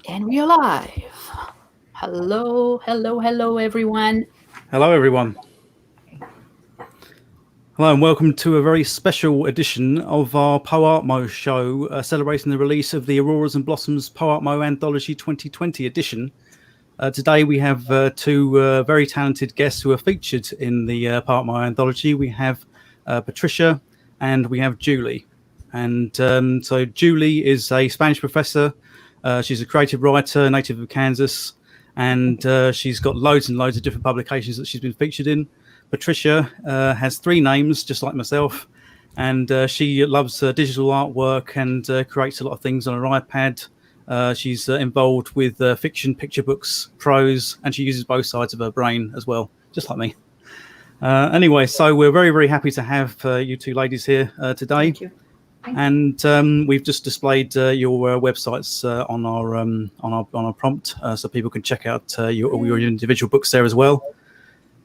And we are live. Hello, hello, hello, everyone. Hello, everyone. Hello, and welcome to a very special edition of our PoArtMo Show, celebrating the release of the Auroras and Blossoms PoArtMo Anthology 2020 edition. Today, we have two very talented guests who are featured in the PoArtMo Anthology. We have Patricia and we have Julie. And so Julie is a Spanish professor. She's a creative writer, native of Kansas, and she's got loads and loads of different publications that she's been featured in. Patricia has three names, just like myself, and she loves digital artwork and creates a lot of things on her iPad. She's involved with fiction, picture books, prose, and she uses both sides of her brain as well, just like me. Anyway, so we're very, very happy to have you two ladies here today. Thank you. And we've just displayed your websites on our prompt, so people can check out your individual books there as well.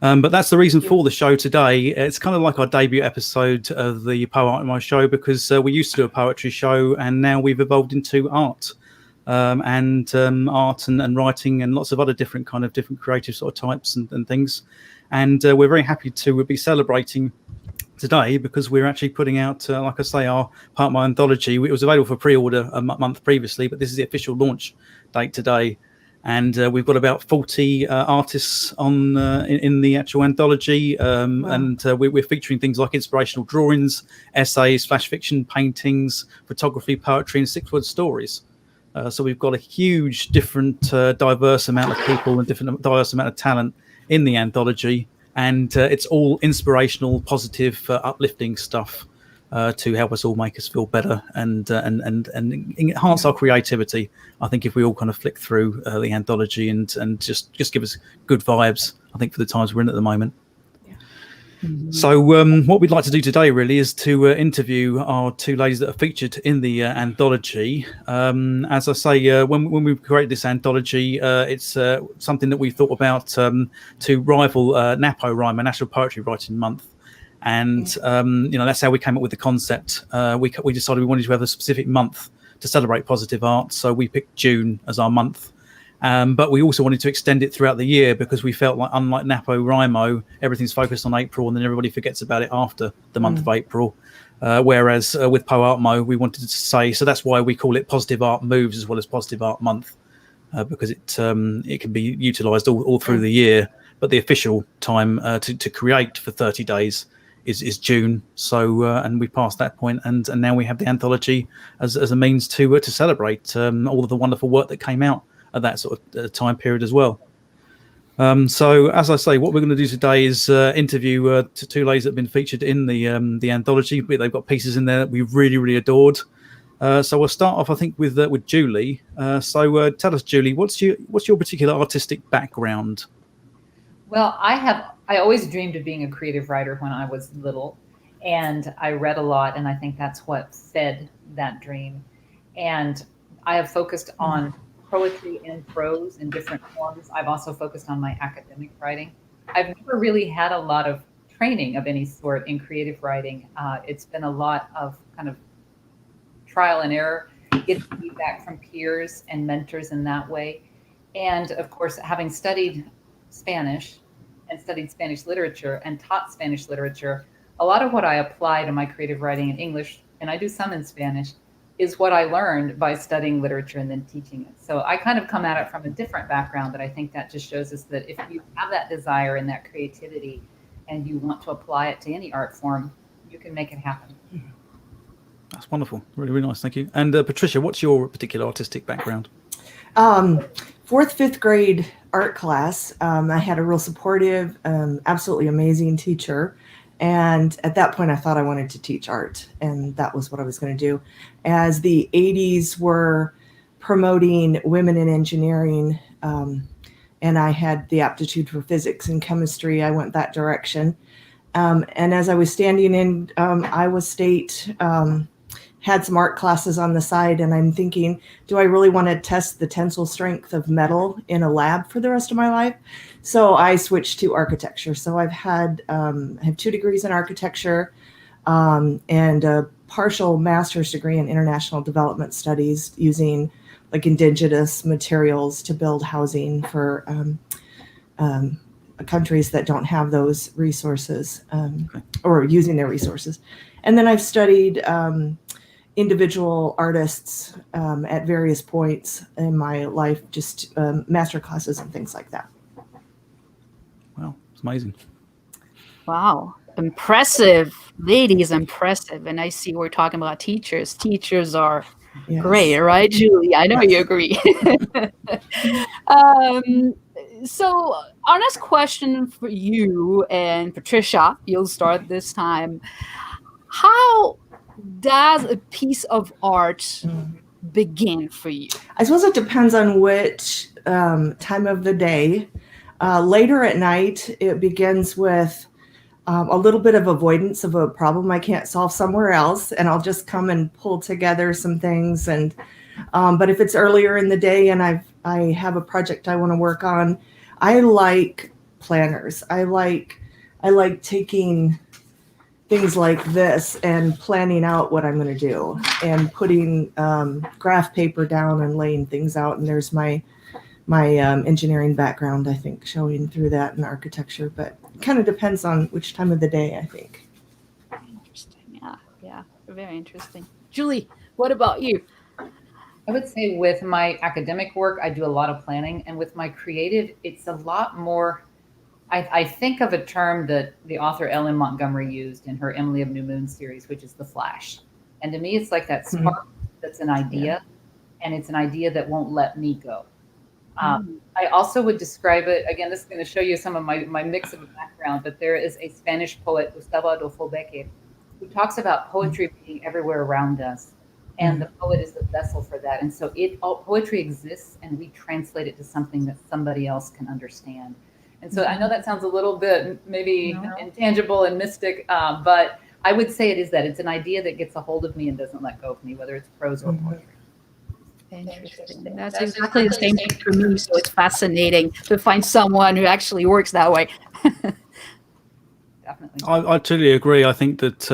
But that's the reason for the show today. It's kind of like our debut episode of the PoArtMo Show, because we used to do a poetry show, and now we've evolved into art, and writing, and lots of other different creative sort of types and things. And we're very happy to be celebrating today because we're actually putting out, like I say, our PoArtMo Anthology. It was available for pre-order a month previously, but this is the official launch date today. And we've got about 40 artists on in the actual anthology. Wow. And we're featuring things like inspirational drawings, essays, flash fiction, paintings, photography, poetry, and six-word stories. So we've got a huge, different, diverse amount of people and diverse amount of talent in the anthology. And it's all inspirational, positive, uplifting stuff to help us all make us feel better and enhance our creativity. I think if we all kind of flick through the anthology and just give us good vibes, I think for the times we're in at the moment. Yeah. Mm-hmm. So what we'd like to do today really is to interview our two ladies that are featured in the anthology. As I say, when we created this anthology, it's something that we thought about to rival NaPoWriMo, National Poetry Writing Month. And that's how we came up with the concept. We decided we wanted to have a specific month to celebrate positive art, so we picked June as our month. But we also wanted to extend it throughout the year because we felt like, unlike NaPoWriMo, everything's focused on April and then everybody forgets about it after the month of April. Whereas with PoArtMo, we wanted to say, so that's why we call it Positive Art Moves as well as Positive Art Month, because it can be utilised all through the year. But the official time to create for 30 days is June. So and we passed that point, and now we have the anthology as a means to celebrate all of the wonderful work that came out at that sort of time period as well. So as I say, what we're going to do today is interview two ladies that have been featured in the anthology. They've got pieces in there that we really, really adored. So we'll start off, I think, with Julie. So tell us, Julie, what's your particular artistic background? Well, I always dreamed of being a creative writer when I was little, and I read a lot, and I think that's what fed that dream. And I have focused on poetry and prose in different forms. I've also focused on my academic writing. I've never really had a lot of training of any sort in creative writing. It's been a lot of kind of trial and error, getting feedback from peers and mentors in that way. And of course, having studied Spanish and studied Spanish literature and taught Spanish literature, a lot of what I apply to my creative writing in English, and I do some in Spanish, is what I learned by studying literature and then teaching it. So I kind of come at it from a different background, but I think that just shows us that if you have that desire and that creativity and you want to apply it to any art form, you can make it happen. That's wonderful. Really, really nice. Thank you. And Patricia, what's your particular artistic background? Fourth, fifth grade art class. I had a real supportive, absolutely amazing teacher. And at that point, I thought I wanted to teach art, and that was what I was going to do. As the 80s were promoting women in engineering, and I had the aptitude for physics and chemistry, I went that direction. And as I was standing in Iowa State, had some art classes on the side, and I'm thinking, do I really want to test the tensile strength of metal in a lab for the rest of my life? So I switched to architecture. So I have 2 degrees in architecture and a partial master's degree in international development studies using like indigenous materials to build housing for countries that don't have those resources, or using their resources. And then I've studied individual artists at various points in my life, just master classes and things like that. Wow, it's amazing. Wow. Impressive. Ladies, impressive. And I see we're talking about teachers. Teachers are great, right, Julie? I know you agree. So our next question for you, and Patricia, you'll start this time. How does a piece of art begin for you? I suppose it depends on which time of the day. Later at night, it begins with a little bit of avoidance of a problem I can't solve somewhere else, and I'll just come and pull together some things. And but if it's earlier in the day and I have a project I want to work on, I like planners. I like taking things like this and planning out what I'm going to do and putting graph paper down and laying things out. And there's my engineering background, I think, showing through that, and architecture, but it kind of depends on which time of the day, I think. Interesting. Yeah, very interesting. Julie, what about you? I would say with my academic work, I do a lot of planning, and with my creative, it's a lot more. I think of a term that the author Ellen Montgomery used in her Emily of New Moon series, which is the flash. And to me, it's like that spark that's an idea, and it's an idea that won't let me go. I also would describe it, again, this is going to show you some of my mix of background, but there is a Spanish poet, Gustavo Adolfo Beque, who talks about poetry being everywhere around us. And the poet is the vessel for that. And so poetry exists, and we translate it to something that somebody else can understand. And so I know that sounds a little bit maybe intangible and mystic, but I would say it is that. It's an idea that gets a hold of me and doesn't let go of me, whether it's prose or poetry. Interesting. That's exactly the same thing for me. So it's fascinating to find someone who actually works that way. Definitely. I totally agree. I think that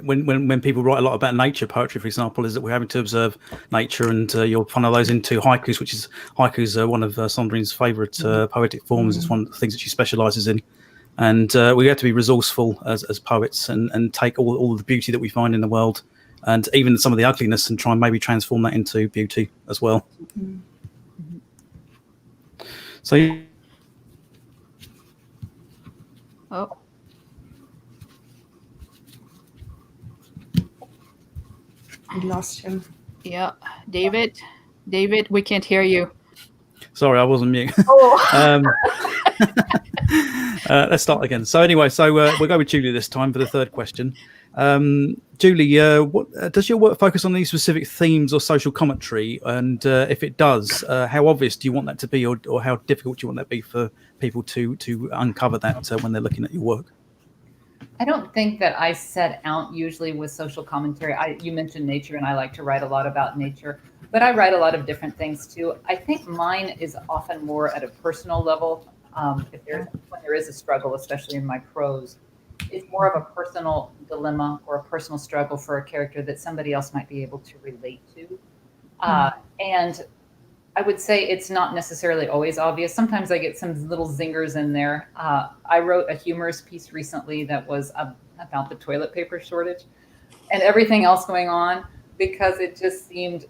when people write a lot about nature poetry, for example, is that we're having to observe nature, and you'll funnel those into haikus, which is one of Sandrine's favourite poetic forms. It's one of the things that she specialises in, and we have to be resourceful as poets and take all of the beauty that we find in the world, and even some of the ugliness, and try and maybe transform that into beauty as well. So. Oh. We lost him. Yeah. David, we can't hear you. Sorry, I wasn't mute. Oh. Let's start again. So anyway, we'll go with Julie this time for the third question. Julie, what does your work focus on any specific themes or social commentary? And if it does, how obvious do you want that to be, or how difficult do you want that to be for people to uncover that when they're looking at your work? I don't think that I set out usually with social commentary. You mentioned nature, and I like to write a lot about nature, but I write a lot of different things too. I think mine is often more at a personal level. When there is a struggle, especially in my prose, it's more of a personal dilemma or a personal struggle for a character that somebody else might be able to relate to. And I would say it's not necessarily always obvious. Sometimes I get some little zingers in there. I wrote a humorous piece recently that was about the toilet paper shortage and everything else going on, because it just seemed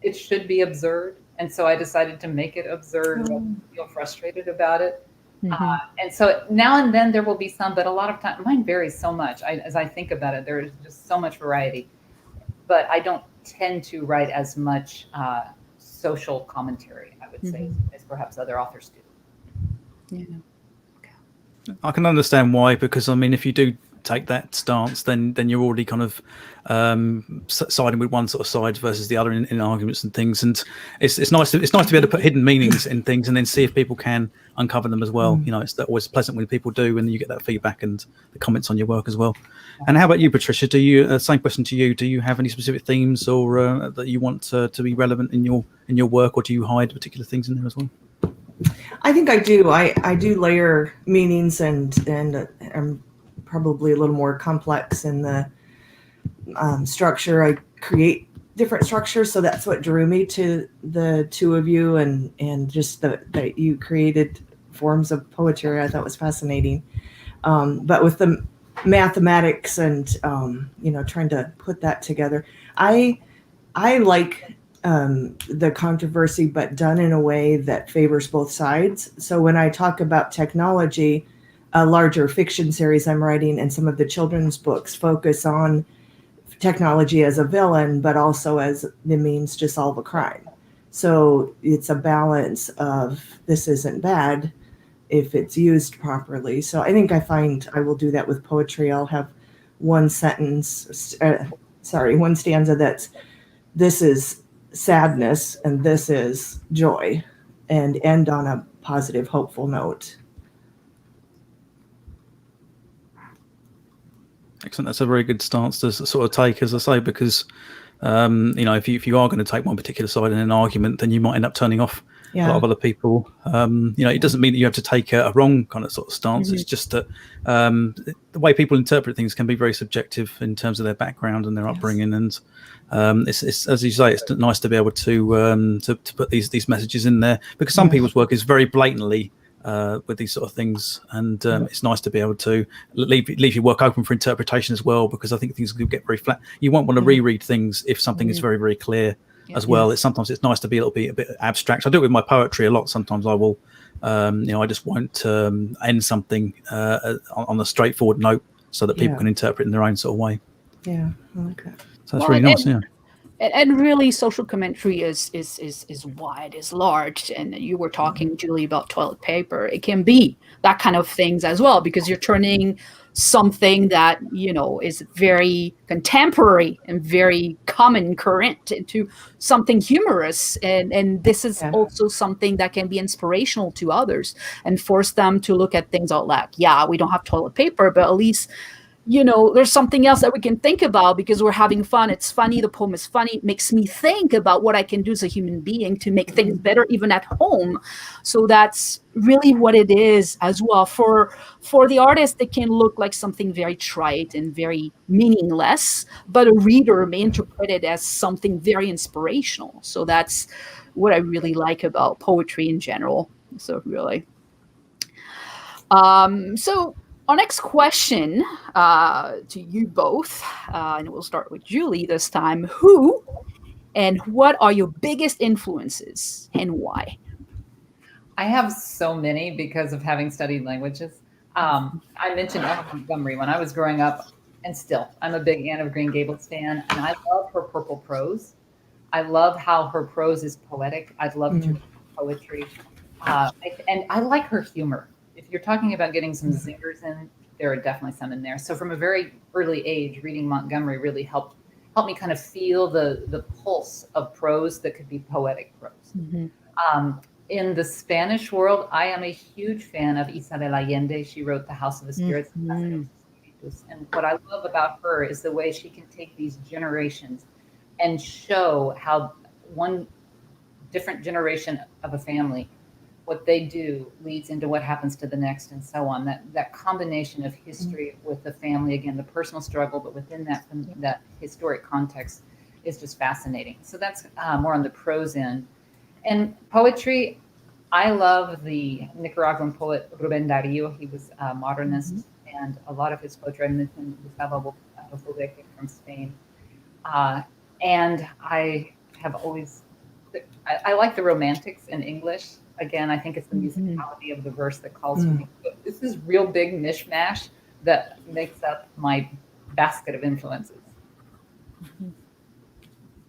it should be absurd. And so I decided to make it absurd and feel frustrated about it. And so now and then there will be some, but a lot of time mine varies so much. As I think about it, there is just so much variety, but I don't tend to write as much social commentary, I would say, as perhaps other authors do. Yeah. I can understand why, because I mean, if you do take that stance, then you're already kind of siding with one sort of side versus the other in arguments and things. And it's nice to be able to put hidden meanings in things and then see if people can uncover them as well. You know, it's always pleasant when people do, and you get that feedback and the comments on your work as well. And how about you, Patricia? Do you same question to you? Do you have any specific themes or that you want to be relevant in your work, or do you hide particular things in there as well? I think I do. I do layer meanings and I'm probably a little more complex in the structure. I create different structures. So that's what drew me to the two of you, and just that you created forms of poetry I thought was fascinating. But with the mathematics and, trying to put that together, I like the controversy, but done in a way that favors both sides. So when I talk about technology, a larger fiction series I'm writing and some of the children's books focus on technology as a villain, but also as the means to solve a crime. So it's a balance of this isn't bad if it's used properly. So I think I will do that with poetry. I'll have one stanza that's this is sadness and this is joy, and end on a positive, hopeful note. Excellent. That's a very good stance to sort of take, as I say, because if you are going to take one particular side in an argument, then you might end up turning off a lot of other people. It doesn't mean that you have to take a wrong kind of sort of stance. It's just that the way people interpret things can be very subjective in terms of their background and their upbringing. And it's as you say, it's nice to be able to put these messages in there, because some people's work is very blatantly with these sort of things, and it's nice to be able to leave your work open for interpretation as well, because I think things can get very flat. You won't want to reread things if something is very, very clear as well. Sometimes it's nice to be a bit abstract. I do it with my poetry a lot. Sometimes I will, I just won't end something on a straightforward note so that people can interpret in their own sort of way. Yeah, I like that. So that's really nice. And really, social commentary is wide, is large. And you were talking, Julie, about toilet paper. It can be that kind of things as well, because you're turning something that, is very contemporary and very common current into something humorous. And this is also something that can be inspirational to others and force them to look at things out like, we don't have toilet paper, but at least there's something else that we can think about because we're having fun. It's funny. The poem is funny. It makes me think about what I can do as a human being to make things better, even at home. So that's really what it is as well. For the artist, it can look like something very trite and very meaningless, but a reader may interpret it as something very inspirational. So that's what I really like about poetry in general. So really. So our next question to you both, and we'll start with Julie this time. Who and what are your biggest influences and why? I have so many because of having studied languages. I mentioned Emma Montgomery when I was growing up, and still, I'm a big Anne of Green Gables fan, and I love her purple prose. I love how her prose is poetic. I'd love to read poetry. And I like her humor. If you're talking about getting some zingers in, there are definitely some in there. So from a very early age, reading Montgomery really helped me kind of feel the pulse of prose that could be poetic prose. In the Spanish world, I am a huge fan of Isabel Allende. She wrote The House of the Spirits. And what I love about her is the way she can take these generations and show how one different generation of a family, what they do leads into what happens to the next and so on. That combination of history with the family, again, the personal struggle, but within that historic context is just fascinating. So that's more on the prose end. And poetry, I love the Nicaraguan poet Rubén Darío. He was a modernist, and a lot of his poetry, I mentioned Gustavo Alfabete from Spain. And I have always, I like the romantics in English. Again, I think it's the musicality of the verse that calls for me. But this is real big mishmash that makes up my basket of influences.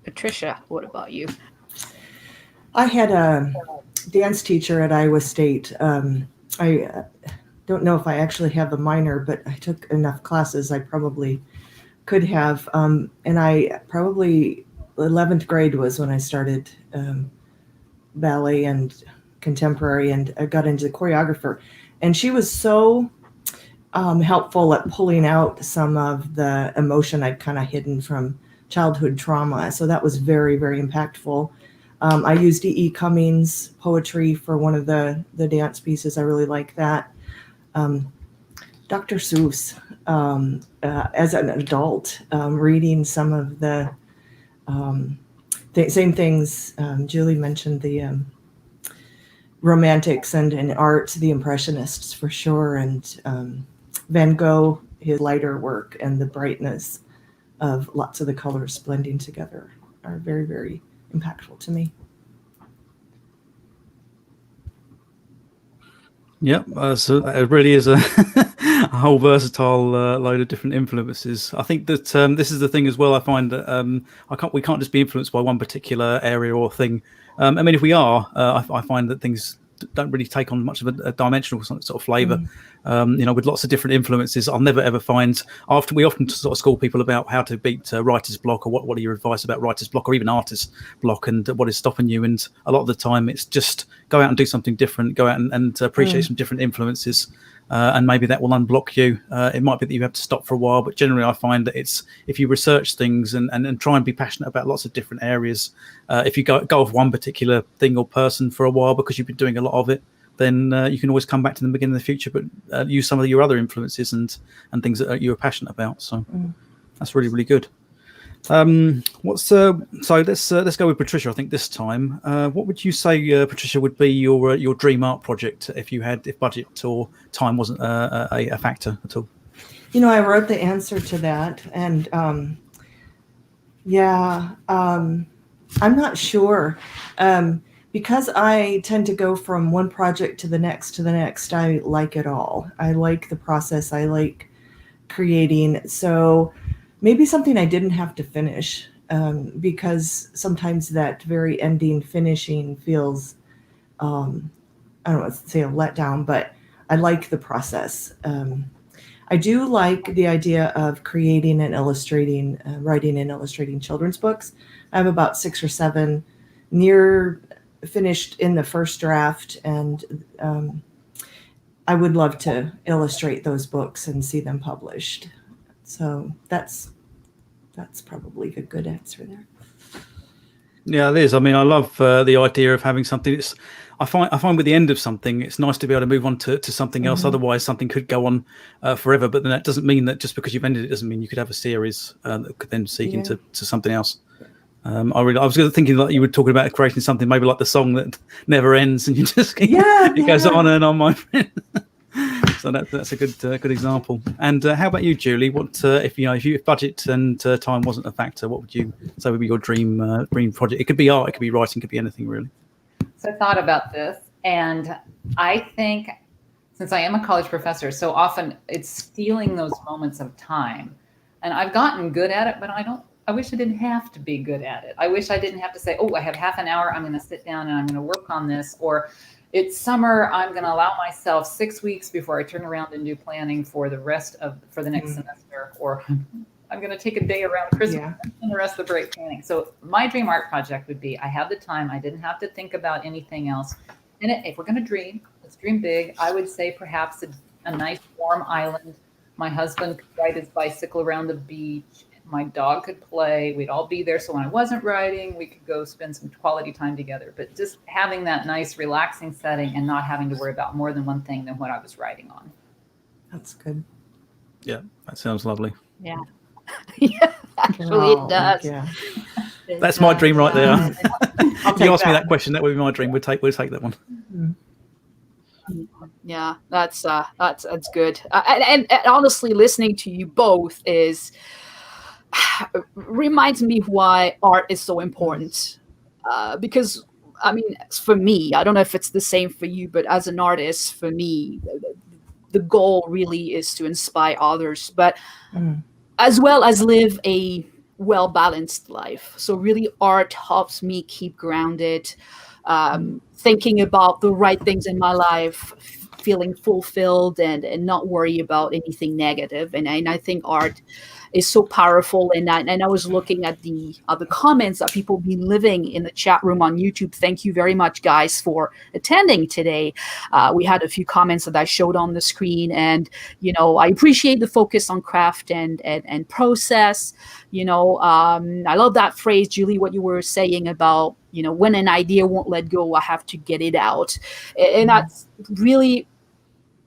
Patricia, what about you? I had a dance teacher at Iowa State. I don't know if I actually have a minor, but I took enough classes I probably could have. And I probably 11th grade was when I started ballet and contemporary, and I got into the choreographer. And she was so helpful at pulling out some of the emotion I'd kind of hidden from childhood trauma. So that was very, very impactful. I used E.E. Cummings' poetry for one of the dance pieces. I really like that. Dr. Seuss, as an adult, reading some of the Same things. Julie mentioned the romantics and in art, the Impressionists for sure, and Van Gogh, his lighter work and the brightness of lots of the colors blending together are very, very impactful to me. Yep, so it really is a, a whole versatile load of different influences. I think that this is the thing as well. I find that we can't just be influenced by one particular area or thing. I mean, if we are, I find that things don't really take on much of a dimensional sort of flavour. With lots of different influences, I'll never ever find. We often sort of school people about how to beat writer's block, or what are your advice about writer's block, or even artist block, and what is stopping you. And a lot of the time, it's just go out and do something different. Go out and appreciate some different influences. And maybe that will unblock you. It might be that you have to stop for a while, but generally I find that it's if you research things and try and be passionate about lots of different areas, if you go off one particular thing or person for a while because you've been doing a lot of it, then you can always come back to them again in the future, but use some of your other influences and things that you're passionate about. So that's really, really good. So let's go with Patricia. I think this time, what would you say, Patricia, would be your dream art project if budget or time wasn't a factor at all? I wrote the answer to that, and I'm not sure because I tend to go from one project to the next. I like it all. I like the process. I like creating. So maybe something I didn't have to finish, because sometimes that very ending finishing feels, I don't want to say a letdown, but I like the process. I do like the idea of creating and illustrating, writing and illustrating children's books. I have about 6 or 7 near finished in the first draft, and I would love to illustrate those books and see them published. So that's probably a good answer there. Yeah, it is. I mean, I love the idea of having something. I find with the end of something, it's nice to be able to move on to something else. Otherwise, something could go on forever. But then that doesn't mean that just because you've ended it doesn't mean you could have a series that could then seek into something else. I was thinking that you were talking about creating something maybe like the song that never ends, and you just it goes on and on, my friend. So that's a good example. And how about you, Julie? What if budget and time wasn't a factor, what would you say would be your dream project? It could be art, it could be writing, it could be anything really. So I thought about this, and I think since I am a college professor, so often it's stealing those moments of time, and I've gotten good at it, but I wish I didn't have to be good at it. I wish I didn't have to say, oh, I have half an hour, I'm going to sit down and I'm going to work on this, or it's summer, I'm going to allow myself 6 weeks before I turn around and do planning for the next semester, or I'm going to take a day around Christmas and the rest of the break planning. So my dream art project would be, I have the time, I didn't have to think about anything else. And if we're going to dream, let's dream big. I would say perhaps a nice warm island. My husband could ride his bicycle around the beach. My dog could play. We'd all be there. So when I wasn't writing, we could go spend some quality time together. But just having that nice, relaxing setting and not having to worry about more than one thing than what I was writing on. That's good. Yeah, that sounds lovely. Yeah. Yeah, actually it does. Yeah. That's my dream right there. If you asked me that question, that would be my dream. We'll take that one. Yeah, that's good. And honestly, listening to you both reminds me why art is so important. Because I mean, for me, I don't know if it's the same for you, but as an artist, for me, the goal really is to inspire others, but as well as live a well-balanced life. So really art helps me keep grounded, thinking about the right things in my life, feeling fulfilled and not worry about anything negative. And I think art is so powerful. And I was looking at the comments that people be living in the chat room on YouTube. Thank you very much, guys, for attending today. We had a few comments that I showed on the screen, and I appreciate the focus on craft and process. I love that phrase, Julie, what you were saying about when an idea won't let go, I have to get it out, and that's really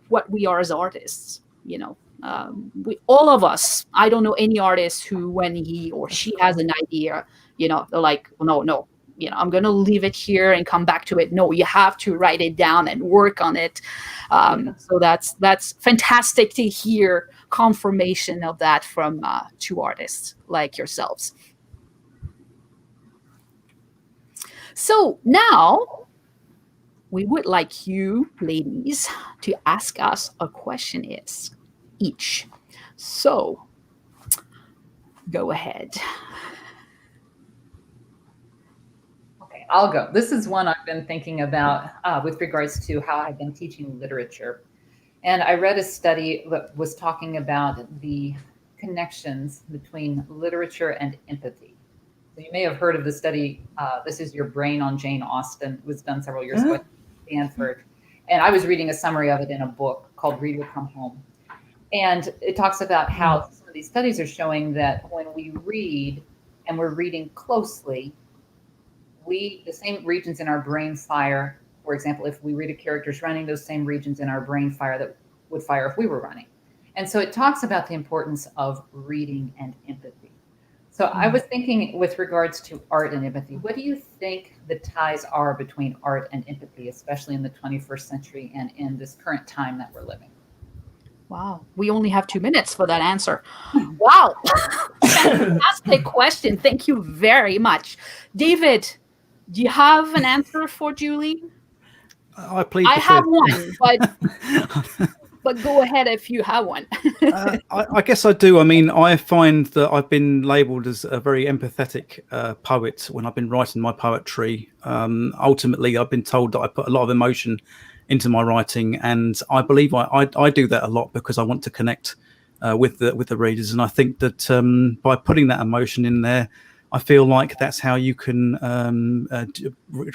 what we are as artists. We, all of us, I don't know any artist who, when he or she has an idea, they're like, well, no, I'm going to leave it here and come back to it. No, you have to write it down and work on it. So that's fantastic to hear confirmation of that from two artists like yourselves. So now we would like you ladies to ask us a question each. So go ahead. Okay, I'll go. This is one I've been thinking about with regards to how I've been teaching literature. And I read a study that was talking about the connections between literature and empathy. So you may have heard of the study, This Is Your Brain on Jane Austen. It was done several years ago at Stanford. And I was reading a summary of it in a book called Read or Come Home. And it talks about how some of these studies are showing that when we read and we're reading closely, the same regions in our brain fire. For example, if we read a character's running, those same regions in our brain fire that would fire if we were running. And so it talks about the importance of reading and empathy. So I was thinking with regards to art and empathy, what do you think the ties are between art and empathy, especially in the 21st century and in this current time that we're living? Wow, we only have 2 minutes for that answer. Wow, fantastic question. Thank you very much. David, do you have an answer for Julie? I have one, but go ahead if you have one. I guess I do. I mean, I find that I've been labelled as a very empathetic poet when I've been writing my poetry. Ultimately, I've been told that I put a lot of emotion into my writing, and I believe I do that a lot because I want to connect with the readers, and I think that by putting that emotion in there, I feel like that's how you can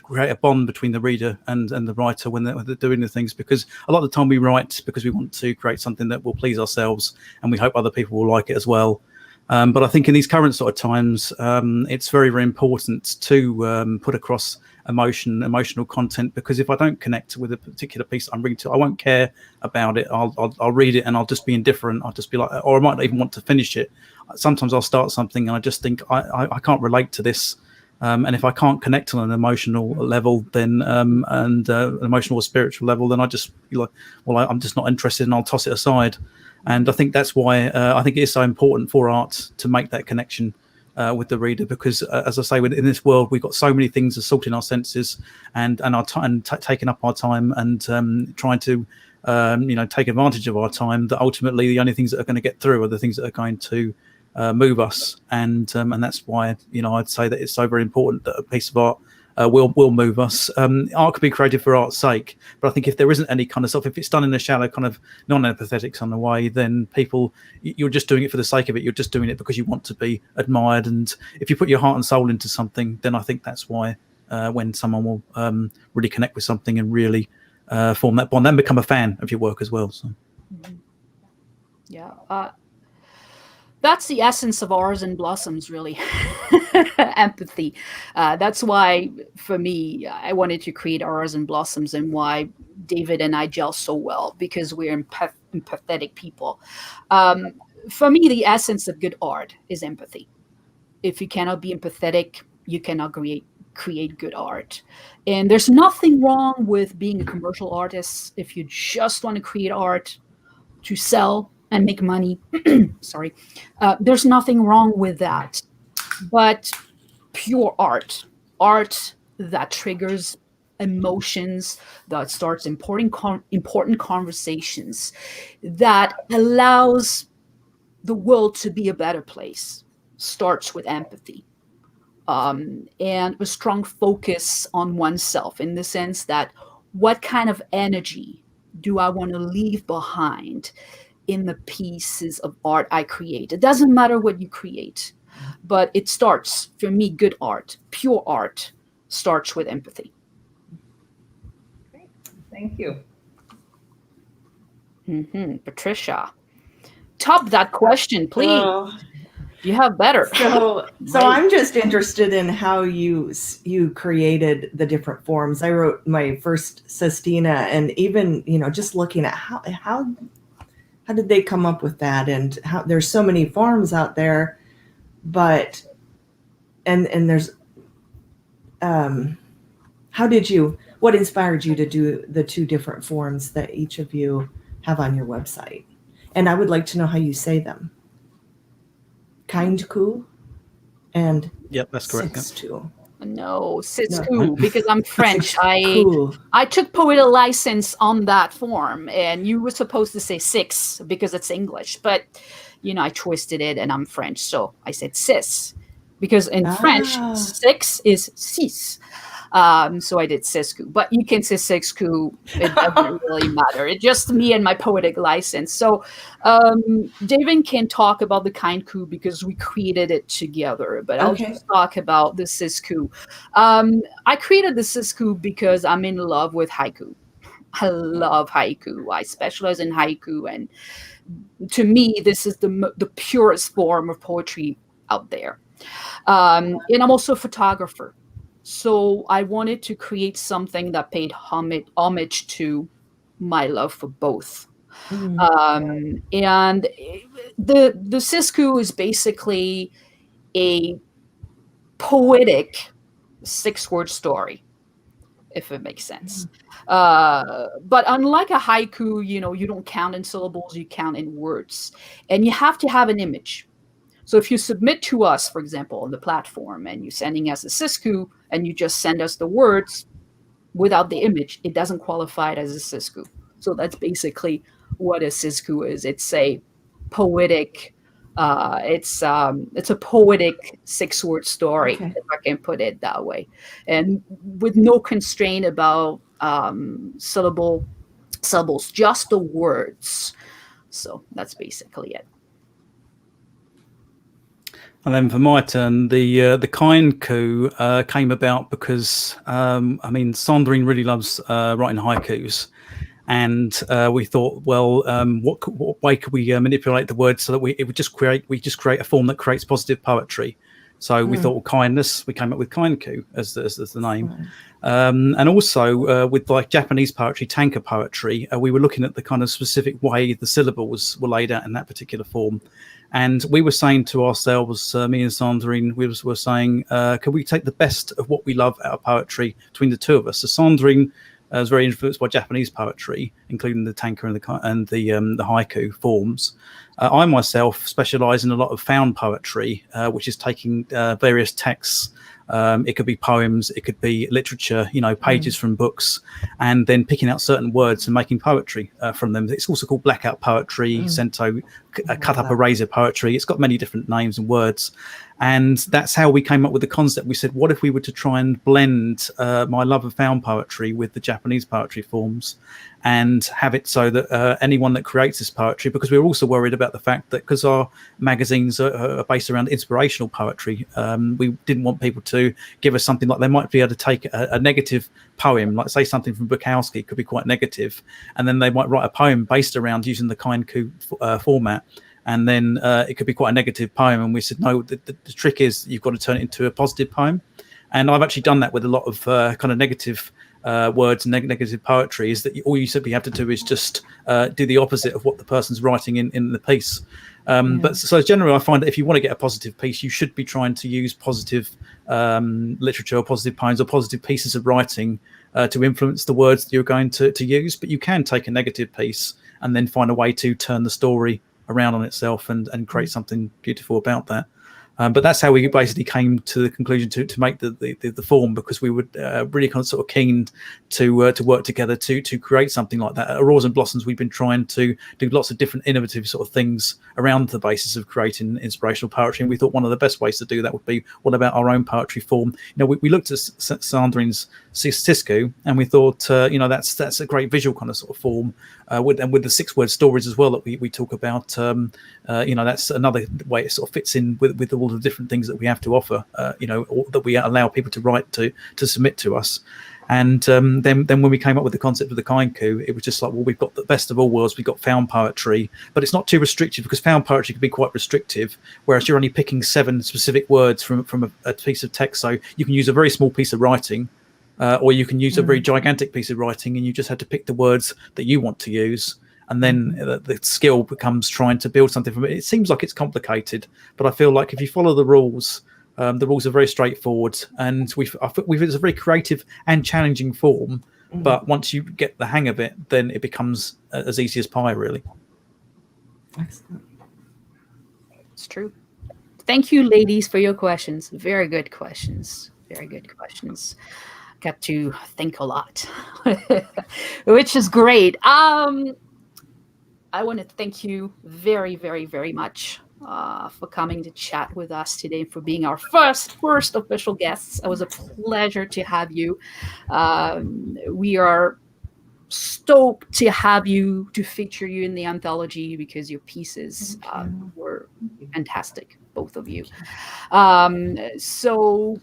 create a bond between the reader and the writer when they're doing the things, because a lot of the time we write because we want to create something that will please ourselves and we hope other people will like it as well. But I think in these current sort of times, it's very, very important to put across emotional content, because if I don't connect with a particular piece I'm reading to, I won't care about it. I'll read it and I'll just be indifferent. I'll just be like, or I might not even want to finish it. Sometimes I'll start something and I just think I can't relate to this. And if I can't connect on an emotional level, then and emotional or spiritual level, then I just be like, well, I'm just not interested, and I'll toss it aside. And I think that's why I think it is so important for art to make that connection with the reader, because as I say, in this world we've got so many things assaulting our senses and taking up our time and trying to take advantage of our time, that ultimately the only things that are going to get through are the things that are going to move us, and that's why I'd say that it's so very important that a piece of art will move us. Art could be created for art's sake, but I think if there isn't any kind of stuff, if it's done in a shallow kind of non-empathetic kind of way, then you're just doing it for the sake of it. You're just doing it because you want to be admired. And if you put your heart and soul into something, then I think that's why when someone will really connect with something and really form that bond, then become a fan of your work as well. So. Yeah. That's the essence of Auroras Blossoms, really. Empathy. That's why, for me, I wanted to create Auroras Blossoms, and why David and I gel so well, because we're empathetic people. For me, the essence of good art is empathy. If you cannot be empathetic, you cannot create good art. And there's nothing wrong with being a commercial artist if you just want to create art to sell and make money. Sorry. There's nothing wrong with that. But pure art that triggers emotions, that starts important conversations, that allows the world to be a better place, starts with empathy. And a strong focus on oneself, in the sense that what kind of energy do I want to leave behind in the pieces of art I create? It doesn't matter what you create, but it starts, for me, good art, pure art, starts with empathy. Great. Thank you. Patricia, top that question, please. You have better. So I'm just interested in how you created the different forms. I wrote my first Sestina, and even just looking at how did they come up with that, and how there's so many forms out there, but and there's what inspired you to do the two different forms that each of you have on your website? And I would like to know how you say them. Kind coup and Yep, that's correct. six coup. No, Sisku, because I'm French. Coup. I took poet license on that form, and you were supposed to say six because it's English, but I twisted it, and I'm French, so I said sis, because in French six is six. So I did Sisku, but you can say Sixku. It doesn't really matter. It's just me and my poetic license. So Javen can talk about the kind coup because we created it together, but I'll just talk about the Sisku. I created the Sisku because I'm in love with haiku. I love haiku. I specialize in haiku, and to me, this is the purest form of poetry out there. And I'm also a photographer. So I wanted to create something that paid homage to my love for both. And the Sisku is basically a poetic 6-word story, if it makes sense. But unlike a haiku, you don't count in syllables, you count in words. And you have to have an image. So if you submit to us, for example, on the platform, and you're sending us a Sisku, and you just send us the words without the image, it doesn't qualify it as a Sisku. So that's basically what a Sisku is. It's a poetic, it's a poetic 6-word story, if I can put it that way, and with no constraint about syllables, just the words. So that's basically it. And then for my turn, the kind coup came about because Sandrine really loves writing haikus, and we thought, well, what way could we manipulate the words so that we just create a form that creates positive poetry? So we thought, well, kindness. We came up with kind coup as the name, and also with like Japanese poetry, tanka poetry, we were looking at the kind of specific way the syllables were laid out in that particular form. And we were saying to ourselves, me and Sandrine, we were saying, can we take the best of what we love out of poetry between the two of us? So Sandrine is very influenced by Japanese poetry, including the tanka and the haiku forms. I myself specialise in a lot of found poetry, which is taking various texts. It could be poems, it could be literature, pages from books, and then picking out certain words and making poetry from them. It's also called blackout poetry, sento, cut up eraser poetry. It's got many different names and words. And that's how we came up with the concept. We said, what if we were to try and blend my love of found poetry with the Japanese poetry forms and have it so that anyone that creates this poetry, because we were also worried about the fact that because our magazines are based around inspirational poetry, we didn't want people to give us something like they might be able to take a negative poem, like say something from Bukowski could be quite negative, and then they might write a poem based around using the kind coup format. And then it could be quite a negative poem. And we said, no, the trick is you've got to turn it into a positive poem. And I've actually done that with a lot of kind of negative words and negative poetry, is that all you simply have to do is just do the opposite of what the person's writing in the piece. But so generally, I find that if you want to get a positive piece, you should be trying to use positive literature or positive poems or positive pieces of writing to influence the words that you're going to use. But you can take a negative piece and then find a way to turn the story around on itself and create something beautiful about that. But that's how we basically came to the conclusion to make the form, because we were really kind of sort of keen to work together to create something like that. At Auroras Blossoms, we've been trying to do lots of different innovative sort of things around the basis of creating inspirational poetry, and we thought one of the best ways to do that would be, what about our own poetry form? We looked at Sandrine's Sisku, and we thought that's a great visual kind of sort of form, with the 6-word stories as well that we talk about. That's another way it sort of fits in with all the different things that we have to offer, that we allow people to write to submit to us. And then when we came up with the concept of the kind coup, it was just like, well, we've got the best of all worlds. We've got found poetry, but it's not too restrictive, because found poetry can be quite restrictive, whereas you're only picking 7 specific words from a piece of text. So you can use a very small piece of writing, or you can use a very gigantic piece of writing, and you just have to pick the words that you want to use. And then the skill becomes trying to build something from it. It seems like it's complicated, but I feel like if you follow the rules, The rules are very straightforward, and it's a very creative and challenging form. But once you get the hang of it, then it becomes as easy as pie, really. Excellent. It's true. Thank you, ladies, for your questions. Very good questions. Very good questions. Got to think a lot, which is great. I want to thank you very, very, very much for coming to chat with us today, for being our first official guests. It was a pleasure to have you. We are stoked to have you, to feature you in the anthology, because your pieces were fantastic, both of you. So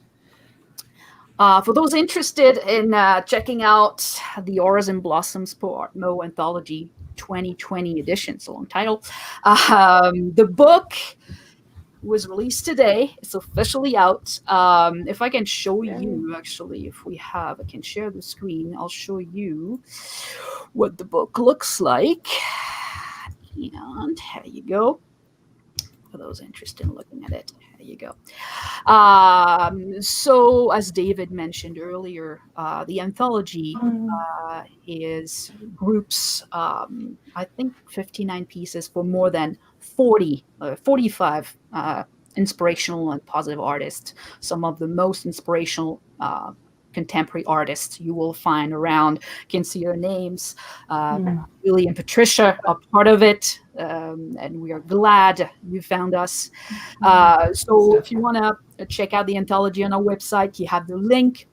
for those interested in checking out the Auroras and Blossoms PoArtMo Anthology 2020 edition, so long title, the book was released today. It's officially out. If I can show you, actually, if we have, I can share the screen. I'll show you what the book looks like. And there you go. For those interested in looking at it, there you go. So as David mentioned earlier, the anthology is groups, I think 59 pieces for more than 45 inspirational and positive artists, some of the most inspirational contemporary artists you will find around. You can see their names. Julie and Patricia are part of it, and we are glad you found us. So if you want to check out the anthology on our website, you have the link.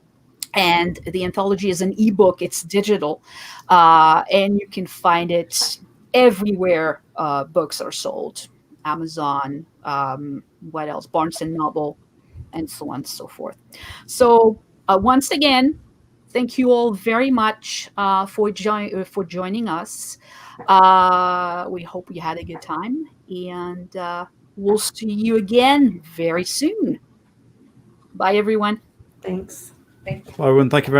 And the anthology is an ebook. It's digital, and you can find it everywhere books are sold. Amazon, what else? Barnes and Noble, and so on and so forth. So once again, thank you all very much for joining us. We hope you had a good time, and we'll see you again very soon. Bye, everyone. Thanks. Well, everyone, thank you very